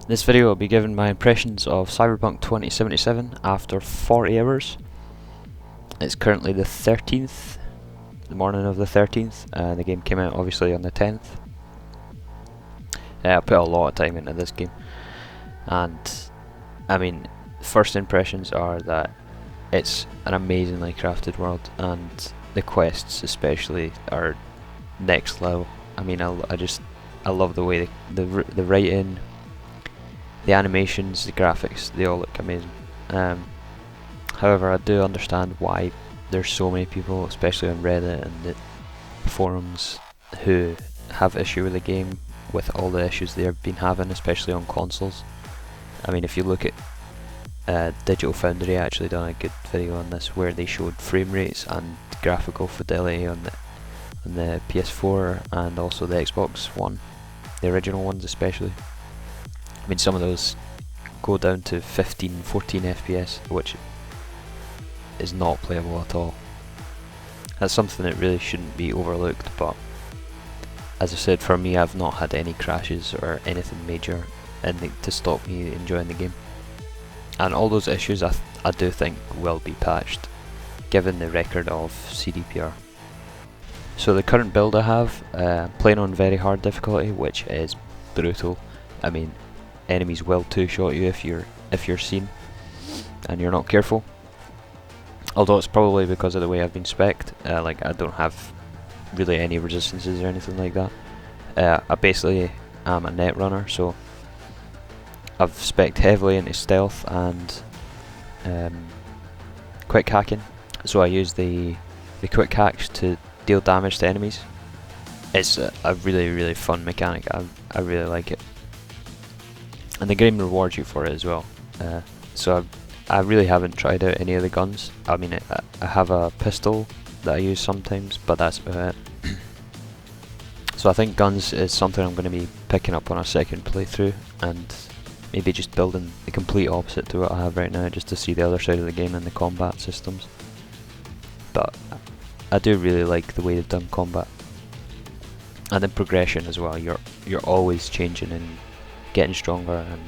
This video will be giving my impressions of Cyberpunk 2077 after 40 hours. It's currently the 13th, the morning of the 13th, the game came out obviously on the 10th. I put a lot of time into this game, and I mean, first impressions are that it's an amazingly crafted world, and the quests especially are next level. I mean, I love the way the writing, the animations, the graphics, they all look amazing. However, I do understand why there's so many people, especially on Reddit and the forums, who have issue with the game, with all the issues they've been having, especially on consoles. I mean, if you look at Digital Foundry, actually done a good video on this where they showed frame rates and graphical fidelity on the PS4 and also the Xbox One, the original ones especially. I mean, some of those go down to 15, 14 FPS, which is not playable at all. That's something that really shouldn't be overlooked, but as I said, for me, I've not had any crashes or anything major to stop me enjoying the game. And all those issues I do think will be patched, given the record of CDPR. So the current build I have, playing on very hard difficulty, which is brutal. I mean, enemies will two-shot you if you're seen and you're not careful. Although it's probably because of the way I've been spec'd, like I don't have really any resistances or anything like that. I basically am a net runner, so I've spec'd heavily into stealth and quick hacking. So I use the quick hacks to deal damage to enemies. It's a really fun mechanic. I really like it, and the game rewards you for it as well. So I really haven't tried out any of the guns. I mean, I have a pistol that I use sometimes, but that's about it. So I think guns is something I'm going to be picking up on a second playthrough, and maybe just building the complete opposite to what I have right now, just to see the other side of the game and the combat systems. But I do really like the way they've done combat, and then progression as well. You're always changing and getting stronger, and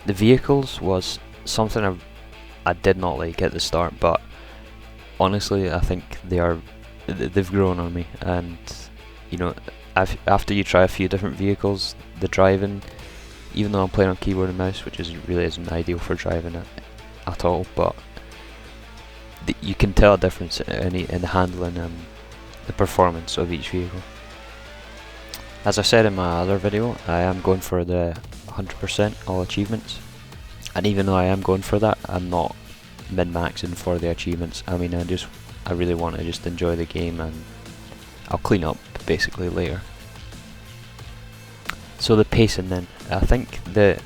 the vehicles was something I did not like at the start, but honestly I think they've grown on me. And you know, after you try a few different vehicles, the driving, even though I'm playing on keyboard and mouse, which really isn't ideal for driving it at all, but you can tell a difference in the handling and the performance of each vehicle. As I said in my other video, I am going for the 100% all achievements, and even though I am going for that, I'm not min-maxing for the achievements. I mean, I really want to just enjoy the game, and I'll clean up basically later. So the pacing then, I think the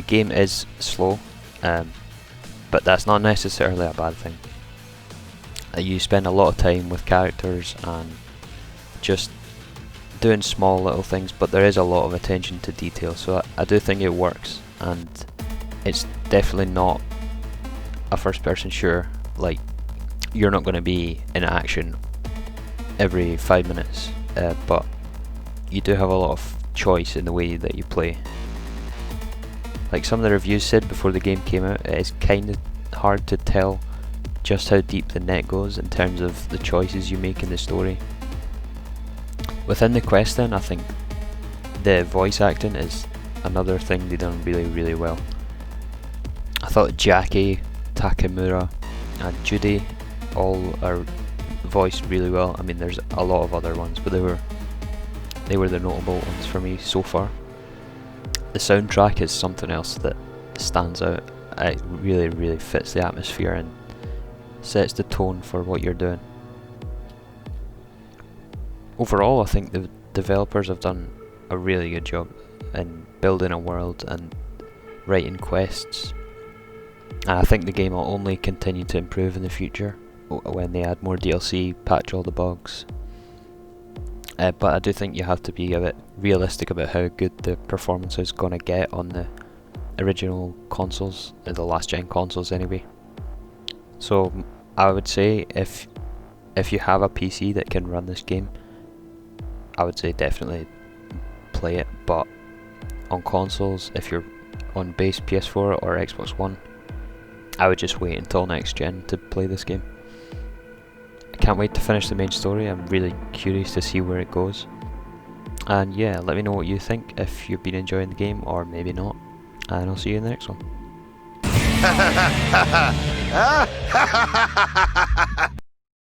game is slow, but that's not necessarily a bad thing. You spend a lot of time with characters and just doing small little things, but there is a lot of attention to detail, so I do think it works, and it's definitely not a first person shooter. Like, you're not going to be in action every 5 minutes, but you do have a lot of choice in the way that you play. Like some of the reviews said before the game came out, it is kind of hard to tell just how deep the net goes in terms of the choices you make in the story. Within the quest then, I think the voice acting is another thing they've done really well. I thought Jackie, Takamura and Judy all are voiced really well. I mean, there's a lot of other ones, but they were the notable ones for me so far. The soundtrack is something else that stands out. It really fits the atmosphere and sets the tone for what you're doing. Overall, I think the developers have done a really good job in building a world and writing quests, and I think the game will only continue to improve in the future when they add more DLC, patch all the bugs. But I do think you have to be a bit realistic about how good the performance is going to get on the original consoles, the last gen consoles anyway. So I would say if you have a PC that can run this game, I would say definitely play it, but on consoles, if you're on base PS4 or Xbox One, I would just wait until next gen to play this game. I can't wait to finish the main story. I'm really curious to see where it goes. And yeah, let me know what you think, if you've been enjoying the game or maybe not. And I'll see you in the next one.